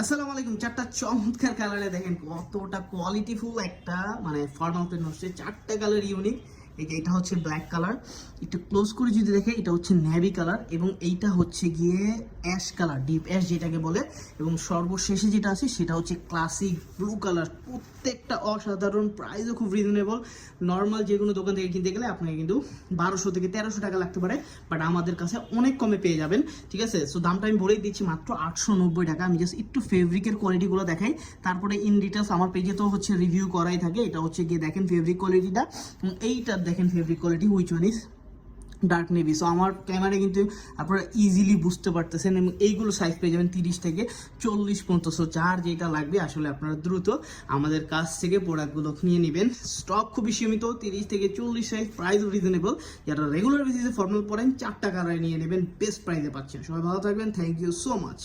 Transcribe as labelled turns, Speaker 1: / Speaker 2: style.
Speaker 1: আসসালামু আলাইকুম। চারটা চমৎকার কালারে দেখেন কতটা কোয়ালিটিফুল একটা মানে ফর্মাল প্যান্ট হচ্ছে। চারটা কালার ইউনিক। এই যে এটা হচ্ছে ব্ল্যাক কালার, একটু ক্লোজ করে যদি দেখে এটা হচ্ছে নেভি কালার, এবং এইটা হচ্ছে গিয়ে অ্যাশ কালার, ডিপ অ্যাশ যেটাকে বলে, এবং সর্বশেষে যেটা আছে সেটা হচ্ছে ক্লাসিক ব্লু কালার। প্রত্যেকটা অসাধারণ, প্রাইসও খুব রিজনেবল। নর্মাল যে কোনো দোকান থেকে কিনতে গেলে আপনাকে কিন্তু 1200 থেকে 1300 টাকা লাগতে পারে, বাট আমাদের কাছে অনেক কমে পেয়ে যাবেন। ঠিক আছে, সো দামটা আমি বলেই দিচ্ছি মাত্র 890 টাকা। আমি জাস্ট একটু ফেব্রিকের কোয়ালিটিগুলো দেখাই, তারপরে ইন ডিটেলস আমার পেজে তো হচ্ছে রিভিউ করাই থাকে। এটা হচ্ছে গিয়ে দেখেন ফেব্রিক কোয়ালিটিটা, এইটার দেখেন fabric quality, which one is dark navy. So আমার ক্যামেরায় কিন্তু আপনারা ইজিলি বুঝতে পারতেছেন, এবং এইগুলো সাইজ পেয়ে যাবেন 30 থেকে 40 পর্যন্ত। সো যার যেটা লাগবে আসলে আপনারা দ্রুত আমাদের কাছ থেকে প্রোডাক্টগুলো নিয়ে নেবেন। স্টক খুবই সীমিত, 30 থেকে 40 সাইজ, প্রাইসও রিজনেবল। যারা রেগুলার বেসিসে ফর্মাল পড়েন 4 টাকায় নিয়ে নেবেন, বেস্ট প্রাইসে পাচ্ছেন। সবাই ভালো থাকবেন, থ্যাংক ইউ সো মাচ।